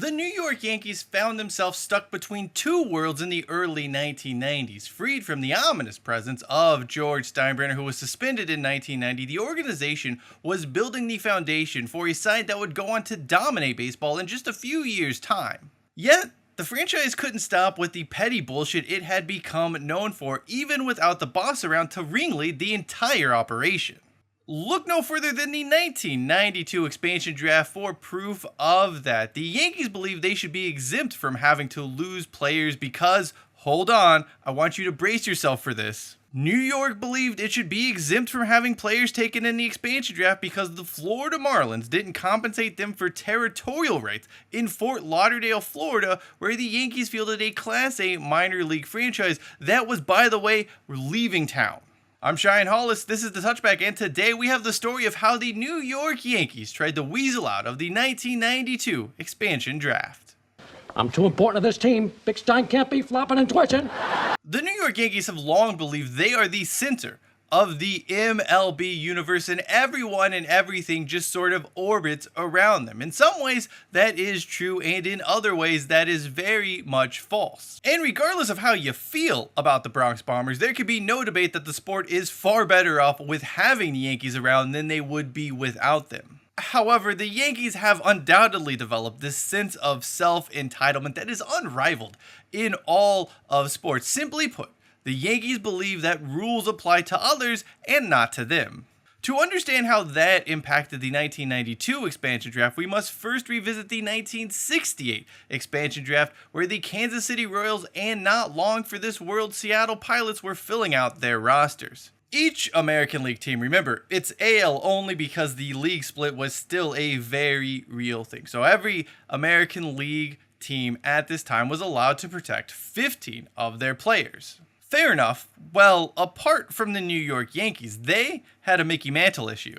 The New York Yankees found themselves stuck between two worlds in the early 1990s. Freed from the ominous presence of George Steinbrenner, who was suspended in 1990, the organization was building the foundation for a side that would go on to dominate baseball in just a few years' time. Yet, the franchise couldn't stop with the petty bullshit it had become known for, even without the boss around to ringlead the entire operation. Look no further than the 1992 expansion draft for proof of that. The Yankees believed they should be exempt from having to lose players because, hold on, I want you to brace yourself for this. New York believed it should be exempt from having players taken in the expansion draft because the Florida Marlins didn't compensate them for territorial rights in Fort Lauderdale, Florida, where the Yankees fielded a Class A minor league franchise that was, by the way, leaving town. I'm Cheyenne Hollis, this is The Touchback, and today we have the story of how the New York Yankees tried to weasel out of the 1992 expansion draft. I'm too important to this team. Big Stein can't be flopping and twitching. The New York Yankees have long believed they are the center of the MLB universe, and everyone and everything just sort of orbits around them. In some ways, that is true, and in other ways, that is very much false. And regardless of how you feel about the Bronx Bombers, there could be no debate that the sport is far better off with having the Yankees around than they would be without them. However, the Yankees have undoubtedly developed this sense of self-entitlement that is unrivaled in all of sports. Simply put, the Yankees believe that rules apply to others and not to them. To understand how that impacted the 1992 expansion draft, we must first revisit the 1968 expansion draft, where the Kansas City Royals and not long for this world Seattle Pilots were filling out their rosters. Each American League team, remember, it's AL only because the league split was still a very real thing. So every American League team at this time was allowed to protect 15 of their players. Fair enough. Well, apart from the New York Yankees, they had a Mickey Mantle issue.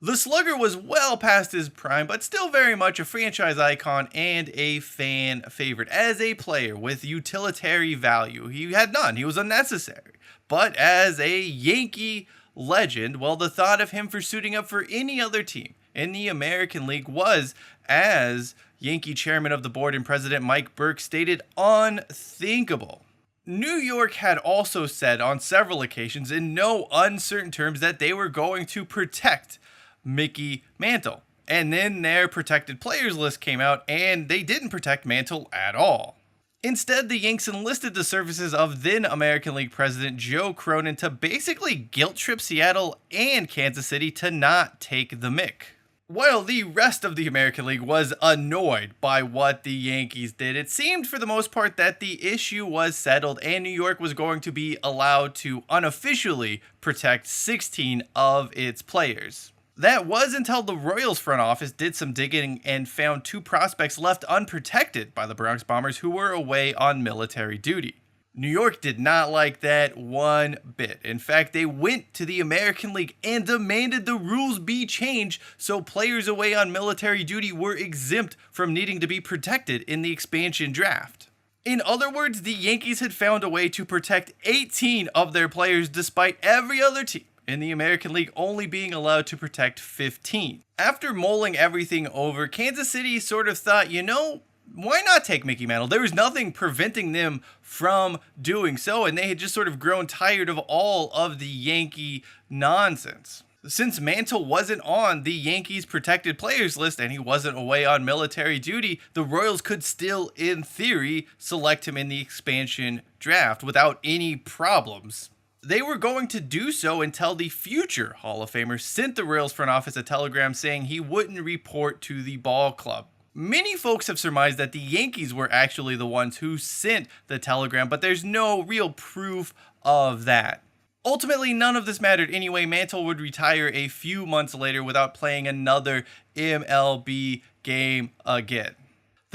The slugger was well past his prime, but still very much a franchise icon and a fan favorite. As a player with utilitarian value, he had none. He was unnecessary. But as a Yankee legend, well, the thought of him for suiting up for any other team in the American League was, as Yankee chairman of the board and president Mike Burke stated, unthinkable. New York had also said on several occasions in no uncertain terms that they were going to protect Mickey Mantle. And then their protected players list came out and they didn't protect Mantle at all. Instead, the Yanks enlisted the services of then American League president Joe Cronin to basically guilt trip Seattle and Kansas City to not take the Mick. While the rest of the American League was annoyed by what the Yankees did, it seemed for the most part that the issue was settled and New York was going to be allowed to unofficially protect 16 of its players. That was until the Royals front office did some digging and found two prospects left unprotected by the Bronx Bombers who were away on military duty. New York did not like that one bit. In fact, they went to the American League and demanded the rules be changed so players away on military duty were exempt from needing to be protected in the expansion draft. In other words, the Yankees had found a way to protect 18 of their players despite every other team in the American League only being allowed to protect 15. After mulling everything over, Kansas City sort of thought, why not take Mickey Mantle? There was nothing preventing them from doing so, and they had just sort of grown tired of all of the Yankee nonsense. Since Mantle wasn't on the Yankees protected players list and he wasn't away on military duty, the Royals could still, in theory, select him in the expansion draft without any problems. They were going to do so until the future Hall of Famer sent the Royals front office a telegram saying he wouldn't report to the ball club. Many folks have surmised that the Yankees were actually the ones who sent the telegram, but there's no real proof of that. Ultimately, none of this mattered anyway. Mantle would retire a few months later without playing another MLB game again.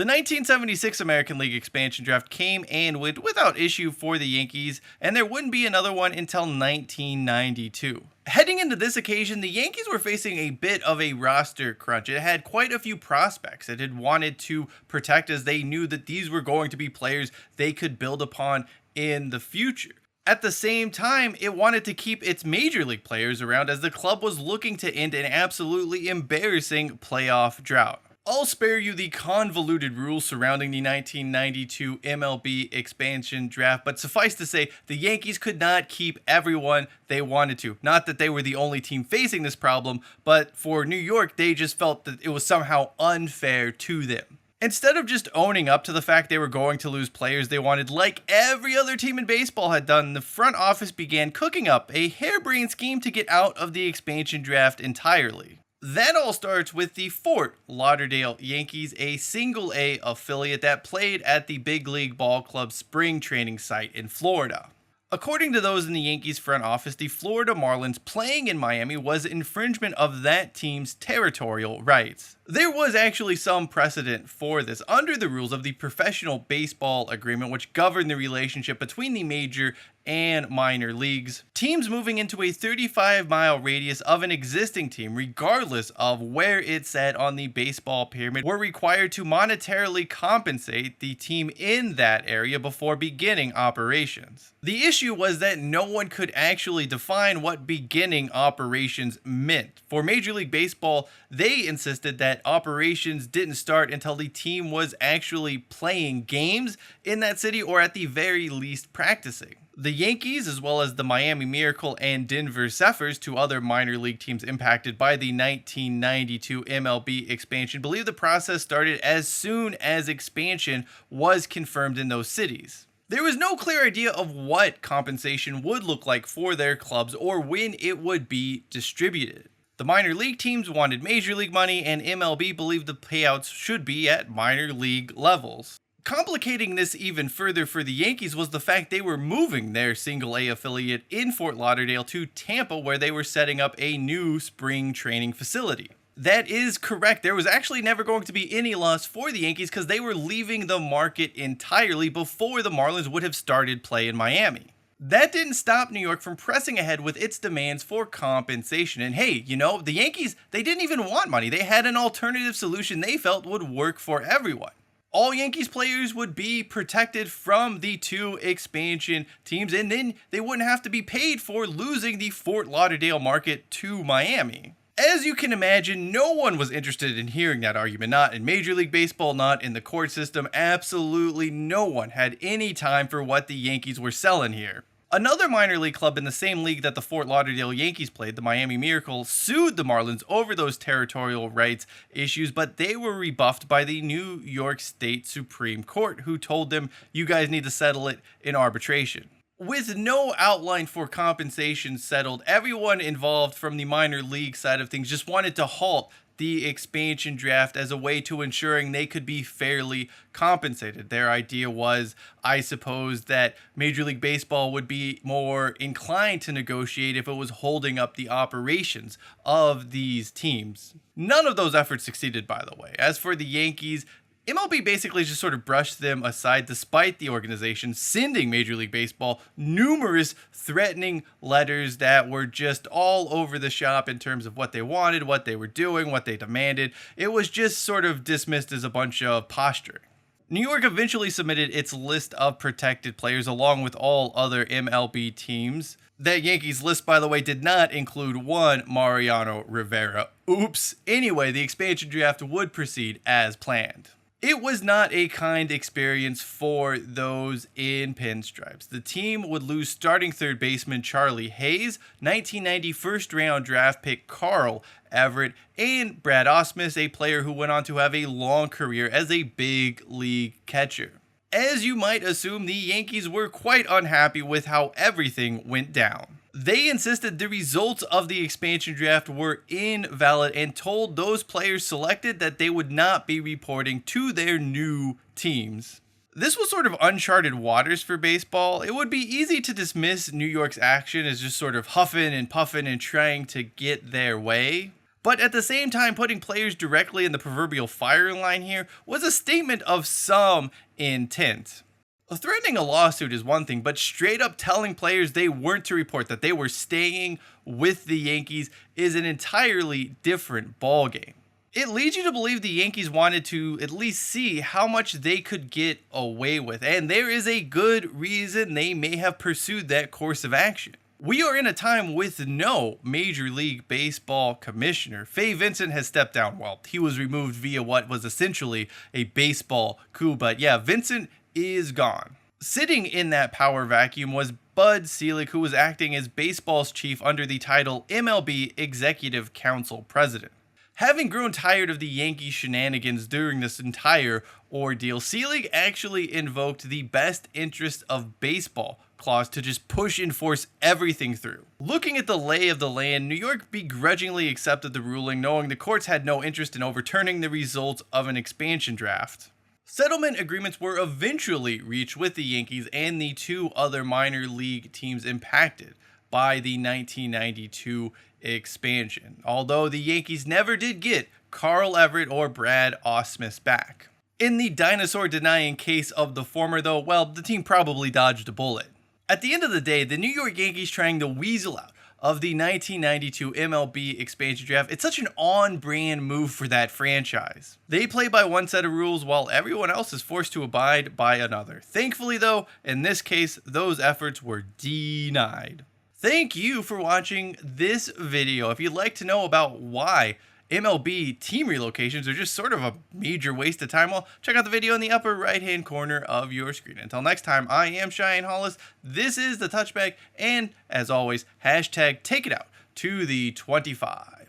The 1976 American League expansion draft came and went without issue for the Yankees, and there wouldn't be another one until 1992. Heading into this occasion, the Yankees were facing a bit of a roster crunch. It had quite a few prospects it had wanted to protect as they knew that these were going to be players they could build upon in the future. At the same time, it wanted to keep its major league players around as the club was looking to end an absolutely embarrassing playoff drought. I'll spare you the convoluted rules surrounding the 1992 MLB expansion draft, but suffice to say, the Yankees could not keep everyone they wanted to. Not that they were the only team facing this problem, but for New York, they just felt that it was somehow unfair to them. Instead of just owning up to the fact they were going to lose players they wanted, like every other team in baseball had done, the front office began cooking up a harebrained scheme to get out of the expansion draft entirely. That all starts with the Fort Lauderdale Yankees, a single-A affiliate that played at the Big League Ball Club spring training site in Florida. According to those in the Yankees front office, the Florida Marlins playing in Miami was infringement of that team's territorial rights. There was actually some precedent for this under the rules of the Professional Baseball Agreement, which governed the relationship between the major and minor leagues. Teams moving into a 35-mile radius of an existing team, regardless of where it sat on the baseball pyramid, were required to monetarily compensate the team in that area before beginning operations. The issue was that no one could actually define what beginning operations meant. For Major League Baseball, they insisted that operations didn't start until the team was actually playing games in that city, or at the very least practicing. The Yankees, as well as the Miami Miracle and Denver Zephyrs, two other minor league teams impacted by the 1992 MLB expansion, believe the process started as soon as expansion was confirmed in those cities. There was no clear idea of what compensation would look like for their clubs or when it would be distributed. The minor league teams wanted major league money, and MLB believed the payouts should be at minor league levels. Complicating this even further for the Yankees was the fact they were moving their single-A affiliate in Fort Lauderdale to Tampa, where they were setting up a new spring training facility. That is correct. There was actually never going to be any loss for the Yankees because they were leaving the market entirely before the Marlins would have started play in Miami. That didn't stop New York from pressing ahead with its demands for compensation. And hey, the Yankees, they didn't even want money. They had an alternative solution they felt would work for everyone. All Yankees players would be protected from the two expansion teams, and then they wouldn't have to be paid for losing the Fort Lauderdale market to Miami. As you can imagine, no one was interested in hearing that argument. Not in Major League Baseball, not in the court system. Absolutely no one had any time for what the Yankees were selling here. Another minor league club in the same league that the Fort Lauderdale Yankees played, the Miami Miracle, sued the Marlins over those territorial rights issues, but they were rebuffed by the New York State Supreme Court, who told them, you guys need to settle it in arbitration. With no outline for compensation settled, everyone involved from the minor league side of things just wanted to halt the expansion draft as a way to ensuring they could be fairly compensated. Their idea was, I suppose, that Major League Baseball would be more inclined to negotiate if it was holding up the operations of these teams. None of those efforts succeeded, by the way. As for the Yankees, MLB basically just sort of brushed them aside, despite the organization sending Major League Baseball numerous threatening letters that were just all over the shop in terms of what they wanted, what they were doing, what they demanded. It was just sort of dismissed as a bunch of posturing. New York eventually submitted its list of protected players along with all other MLB teams. That Yankees list, by the way, did not include one Mariano Rivera. Oops. Anyway, the expansion draft would proceed as planned. It was not a kind experience for those in pinstripes. The team would lose starting third baseman Charlie Hayes, 1990 first-round draft pick Carl Everett, and Brad Ausmus, a player who went on to have a long career as a big league catcher. As you might assume, the Yankees were quite unhappy with how everything went down. They insisted the results of the expansion draft were invalid and told those players selected that they would not be reporting to their new teams. This was sort of uncharted waters for baseball. It would be easy to dismiss New York's action as just sort of huffing and puffing and trying to get their way. But at the same time, putting players directly in the proverbial firing line here was a statement of some intent. Threatening a lawsuit is one thing, but straight up telling players they weren't to report, that they were staying with the Yankees, is an entirely different ballgame. It leads you to believe the Yankees wanted to at least see how much they could get away with, and there is a good reason they may have pursued that course of action. We are in a time with no Major League Baseball commissioner. Fay Vincent has stepped down. Well, he was removed via what was essentially a baseball coup, but yeah, Vincent is gone. Sitting in that power vacuum was Bud Selig, who was acting as baseball's chief under the title MLB Executive Council President. Having grown tired of the Yankee shenanigans during this entire ordeal, Selig actually invoked the best interest of baseball clause to just push and force everything through. Looking at the lay of the land, New York begrudgingly accepted the ruling, knowing the courts had no interest in overturning the results of an expansion draft. Settlement agreements were eventually reached with the Yankees and the two other minor league teams impacted by the 1992 expansion, although the Yankees never did get Carl Everett or Brad Ausmus back. In the dinosaur denying case of the former, though, well, the team probably dodged a bullet. At the end of the day, the New York Yankees trying to weasel out of the 1992 MLB expansion draft, it's such an on-brand move for that franchise. They play by one set of rules while everyone else is forced to abide by another. Thankfully, though, in this case, those efforts were denied. Thank you for watching this video. If you'd like to know about why MLB team relocations are just sort of a major waste of time, well, check out the video in the upper right hand corner of your screen. Until next time, I am Cheyenne Hollis, this is the Touchback, and as always, hashtag take it out to the 25.